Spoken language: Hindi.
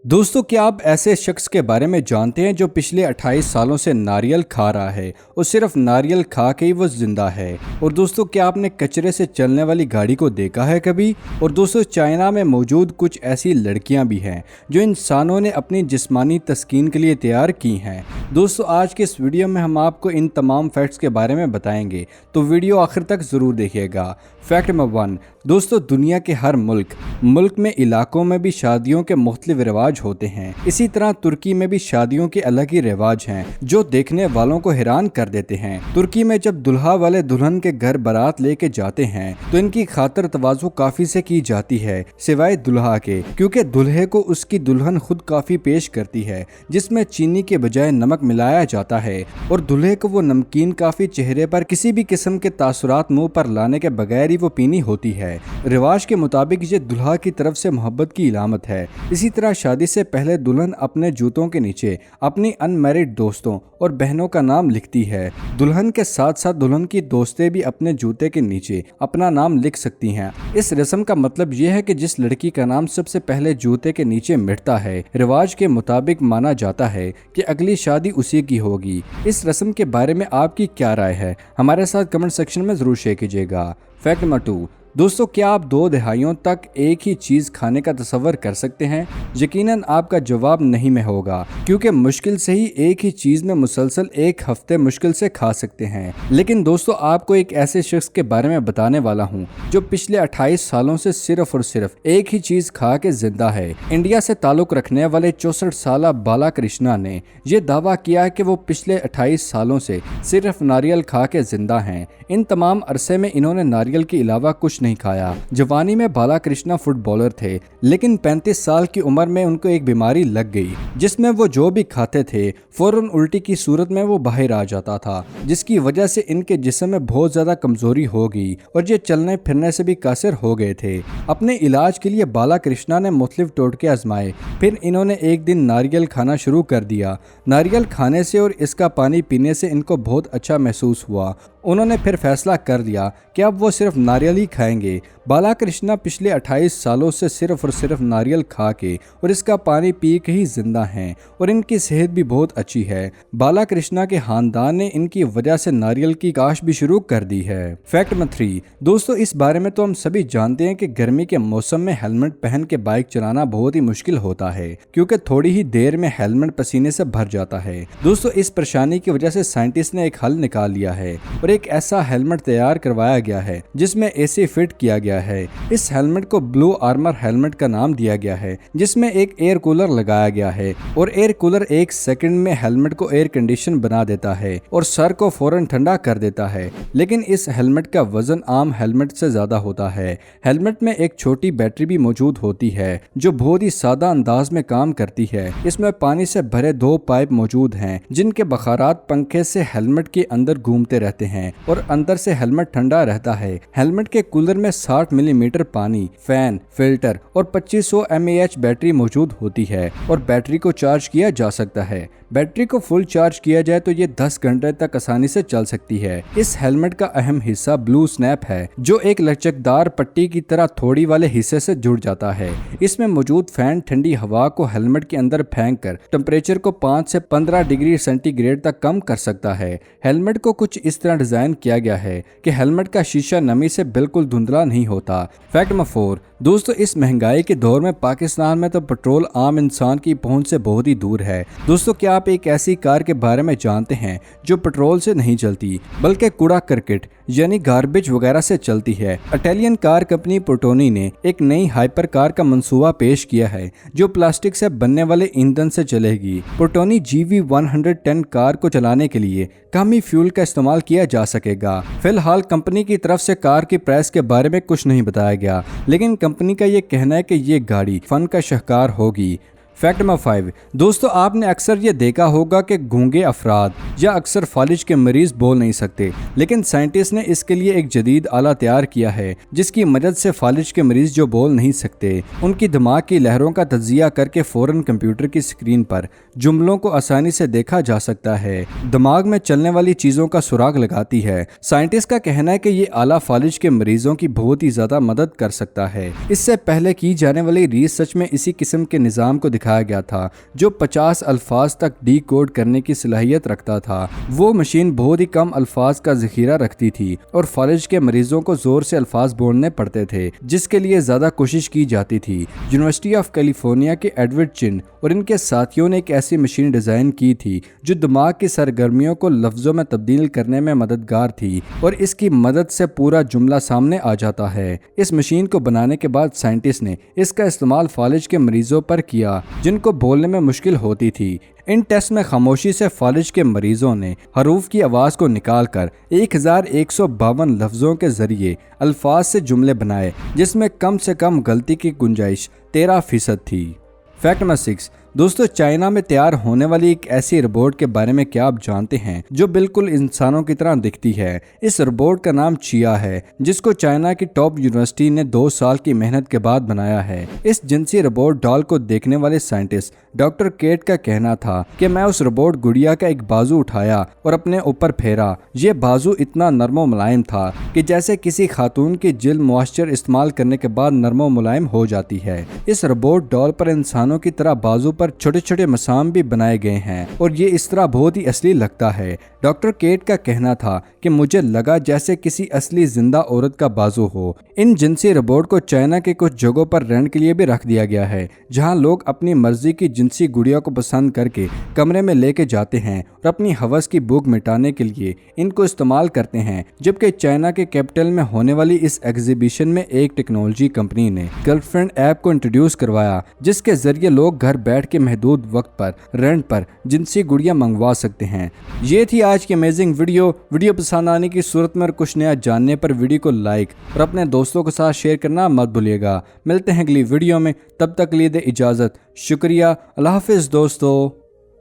दोस्तों, क्या आप ऐसे शख्स के बारे में जानते हैं जो पिछले 28 सालों से नारियल खा रहा है और सिर्फ नारियल खा के ही वो जिंदा है। और दोस्तों, क्या आपने कचरे से चलने वाली गाड़ी को देखा है कभी? और दोस्तों, चाइना में मौजूद कुछ ऐसी लड़कियां भी हैं जो इंसानों ने अपनी जिस्मानी तस्कीन के लिए तैयार की हैं। दोस्तों, आज के इस वीडियो में हम आपको इन तमाम फैक्ट्स के बारे में बताएंगे, तो वीडियो आखिर तक ज़रूर देखिएगा। Fact number 1। दोस्तों, दुनिया के हर मुल्क में इलाकों में भी शादियों के मुख्तलिफ रिवाज होते हैं। इसी तरह तुर्की में भी शादियों के अलग ही रिवाज हैं जो देखने वालों को हैरान कर देते हैं। तुर्की में जब दुल्हा वाले दुल्हन के घर बारात लेके जाते हैं तो इनकी खातर तवाज़ु काफी से की जाती है, सिवाय दुल्हा के, क्योंकि दुल्हे को उसकी दुल्हन खुद काफी पेश करती है जिसमें चीनी के बजाय नमक मिलाया जाता है और दूल्हे को वो नमकीन काफी चेहरे पर किसी भी किस्म के तासुरात मुंह पर लाने के बगैर ही वो पीनी होती है। रिवाज के मुताबिक ये दुल्हा की तरफ से मोहब्बत की इलामत है। इसी तरह शादी से पहले दुल्हन अपने जूतों के नीचे अपनी अनमैरिड दोस्तों और बहनों का नाम लिखती है। दुल्हन के साथ साथ दुल्हन की दोस्तें भी अपने जूते के नीचे अपना नाम लिख सकती हैं। इस रस्म का मतलब यह है कि जिस लड़की का नाम सबसे पहले जूते के नीचे मिटता है, रिवाज के मुताबिक माना जाता है कि अगली शादी उसी की होगी। इस रस्म के बारे में आपकी क्या राय है? हमारे साथ कमेंट सेक्शन में जरूर शेयर कीजिएगा। Fact number 2। दोस्तों, क्या आप 2 दहाइयों तक एक ही चीज़ खाने का तसव्वुर कर सकते हैं? यकीनन आपका जवाब नहीं में होगा, क्योंकि मुश्किल से ही एक ही चीज़ में मुसलसल 1 हफ्ते मुश्किल से खा सकते हैं। लेकिन दोस्तों, आपको एक ऐसे शख्स के बारे में बताने वाला हूँ जो पिछले 28 सालों से सिर्फ और सिर्फ एक ही चीज़ खा के जिंदा है। इंडिया से ताल्लुक़ रखने वाले 64 साल बाला कृष्णा ने यह दावा किया है कि वो पिछले 28 सालों से सिर्फ नारियल खा के जिंदा हैं। इन तमाम अरसे में इन्होंने नारियल के अलावा कुछ नहीं खाया। जवानी में बाला कृष्णा फुटबॉलर थे, लेकिन 35 साल की उम्र में उनको एक बीमारी लग गई जिसमें वो जो भी खाते थे फौरन उल्टी की सूरत में वो बाहर आ जाता था, जिसकी वजह से इनके जिस्म में बहुत ज्यादा कमजोरी हो गई और ये चलने फिरने से भी कासिर हो गए थे। अपने इलाज के लिए बाला कृष्णा ने मुख्तलिफ टोटके आजमाए। फिर इन्होंने एक दिन नारियल खाना शुरू कर दिया। नारियल खाने से और इसका पानी पीने से इनको बहुत अच्छा महसूस हुआ। उन्होंने फिर फैसला कर लिया कि अब वो सिर्फ नारियल ही खाएंगे। बाला कृष्णा पिछले 28 सालों से सिर्फ और सिर्फ नारियल खा के और इसका पानी पी के ही जिंदा हैं और इनकी सेहत भी बहुत अच्छी है। बाला कृष्णा के खानदान ने इनकी वजह से नारियल की काश्त भी शुरू कर दी है। Fact number 3। दोस्तों, इस बारे में तो हम सभी जानते हैं कि गर्मी के मौसम में हेलमेट पहन के बाइक चलाना बहुत ही मुश्किल होता है, क्योंकि थोड़ी ही देर में हेलमेट पसीने से भर जाता है। दोस्तों, इस परेशानी की वजह से साइंटिस्ट ने एक हल निकाल लिया है और एक ऐसा हेलमेट तैयार करवाया गया है जिसमें एसी फिट किया गया है। इस हेलमेट को ब्लू आर्मर हेलमेट का नाम दिया गया है, जिसमें एक एयर कूलर लगाया गया है और एयर कूलर 1 सेकंड में हेलमेट को एयर कंडीशन बना देता है और सर को फौरन ठंडा कर देता है। लेकिन इस हेलमेट का वजन आम हेलमेट से ज्यादा होता है। हेलमेट में एक छोटी बैटरी भी मौजूद होती है जो बहुत ही सादा अंदाज में काम करती है। इसमें पानी से भरे 2 पाइप मौजूद हैं जिनके बखारात पंखे से हेलमेट के अंदर घूमते रहते हैं और अंदर से हेलमेट ठंडा रहता है। हेलमेट के कूलर में 60 मिलीमीटर पानी, फैन, फिल्टर और 2500 mAh बैटरी मौजूद होती है और बैटरी को चार्ज किया जा सकता है। बैटरी को फुल चार्ज किया जाए तो ये 10 घंटे तक आसानी से चल सकती है। इस हेलमेट का अहम हिस्सा ब्लू स्नैप है, जो एक लचकदार पट्टी की तरह थोड़ी वाले हिस्से से जुड़ जाता है। इसमें मौजूद फैन ठंडी हवा को हेलमेट के अंदर फेंक कर टेम्परेचर को 5 से 15 डिग्री सेंटीग्रेड तक कम कर सकता है। हेलमेट को कुछ इस तरह डिजाइन किया गया है कि हेलमेट का शीशा नमी से बिल्कुल धुंधला नहीं होता। Fact number 4। दोस्तों, इस महंगाई के दौर में पाकिस्तान में तो पेट्रोल आम इंसान की पहुंच से बहुत ही दूर है। दोस्तों, क्या आप एक ऐसी कार के बारे में जानते हैं जो पेट्रोल से नहीं चलती बल्कि कूड़ा करकट यानी गार्बेज वगैरह से चलती है? इटालियन कार कंपनी पोर्टोनी ने एक नई हाइपर कार का मंसूबा पेश किया है जो प्लास्टिक से बनने वाले ईंधन से चलेगी। पोर्टोनी GV110 कार को चलाने के लिए कम फ्यूल का इस्तेमाल किया जा सकेगा। फिलहाल कंपनी की तरफ से कार की प्राइस के बारे में कुछ नहीं बताया गया, लेकिन कंपनी का ये कहना है कि ये गाड़ी फन का शाहकार होगी। Fact number 5। दोस्तों, आपने अक्सर ये देखा होगा कि गूंगे अफराद या अक्सर फालिज के मरीज बोल नहीं सकते, लेकिन साइंटिस्ट ने इसके लिए एक जदीद आला तैयार किया है जिसकी मदद से फालिज के मरीज जो बोल नहीं सकते उनकी दिमाग की लहरों का तज्जिया करके फौरन कंप्यूटर की स्क्रीन पर जुमलों को आसानी से देखा जा सकता है। दिमाग में चलने वाली चीजों का सुराग लगाती है। साइंटिस्ट का कहना है कि ये आला फालिज के मरीजों की बहुत ही ज्यादा मदद कर सकता है। इससे पहले की जाने वाली रिसर्च में इसी किस्म के निजाम को दिखाया गया था जो 50 अल्फाज तक डी कोड करने की सलाहियत रखता था। वो मशीन बहुत ही कम अल्फाज का जखीरा रखती थी और फालिज के मरीजों को जोर से अल्फाज बोलने पड़ते थे, जिसके लिए ज्यादा कोशिश की जाती थी। यूनिवर्सिटी ऑफ कैलिफोर्निया के एडवर्ड चिन और इनके साथियों ने एक ऐसी मशीन डिजाइन की थी जो दिमाग की सरगर्मियों को लफ्जों में तब्दील करने में मददगार थी और इसकी मदद से पूरा जुमला सामने आ जाता है। इस मशीन को बनाने के बाद साइंटिस्ट ने इसका इस्तेमाल फालिज के मरीजों पर किया जिनको बोलने में मुश्किल होती थी। इन टेस्ट में खामोशी से फालिज के मरीजों ने हरूफ की आवाज़ को निकालकर 1152 लफ्ज़ों के जरिए अल्फाज से जुमले बनाए, जिसमें कम से कम गलती की गुंजाइश 13% थी। फैक्ट नंबर 6 दोस्तों, चाइना में तैयार होने वाली एक ऐसी रोबोट के बारे में क्या आप जानते हैं जो बिल्कुल इंसानों की तरह दिखती है। इस रोबोट का नाम चिया है, जिसको चाइना की टॉप यूनिवर्सिटी ने 2 साल की मेहनत के बाद बनाया है। इस जिनसी रोबोट डॉल को देखने वाले साइंटिस्ट डॉक्टर केट का कहना था कि मैं उस रोबोट गुड़िया का एक बाजू उठाया और अपने ऊपर फेरा। ये बाजू इतना नरमो मुलायम था कि जैसे किसी खातून की जिल्द मॉइस्चर इस्तेमाल करने के बाद नरमो मुलायम हो जाती है। इस रोबोट डॉल पर इंसानों की तरह बाजू पर छोटे छोटे मसाम भी बनाए गए हैं और ये इस तरह बहुत ही असली लगता है। डॉक्टर केट का कहना था कि मुझे लगा जैसे किसी असली जिंदा औरत का बाजू हो। इन जिनसी रोबोट को चाइना के कुछ जगहों पर रेंट के लिए भी रख दिया गया है, जहां लोग अपनी मर्जी की जिनसी गुड़िया को पसंद करके कमरे में लेके जाते हैं और अपनी हवस की भूख मिटाने के लिए इनको इस्तेमाल करते हैं। जबकि चाइना के कैपिटल में होने वाली इस एग्जीबिशन में एक टेक्नोलॉजी कंपनी ने गर्लफ्रेंड ऐप को इंट्रोड्यूस करवाया, जिसके जरिए लोग घर बैठ के महदूद वक्त पर रेंट पर जिनसी गुड़िया मंगवा सकते हैं। ये थी आज की अमेजिंग वीडियो पसंद आने की सूरत में और कुछ नया जानने पर वीडियो को लाइक और अपने दोस्तों के साथ शेयर करना मत भूलिएगा। मिलते हैं अगली वीडियो में, तब तक लिए दे इजाजत। शुक्रिया। अल्लाह हाफिज दोस्तों।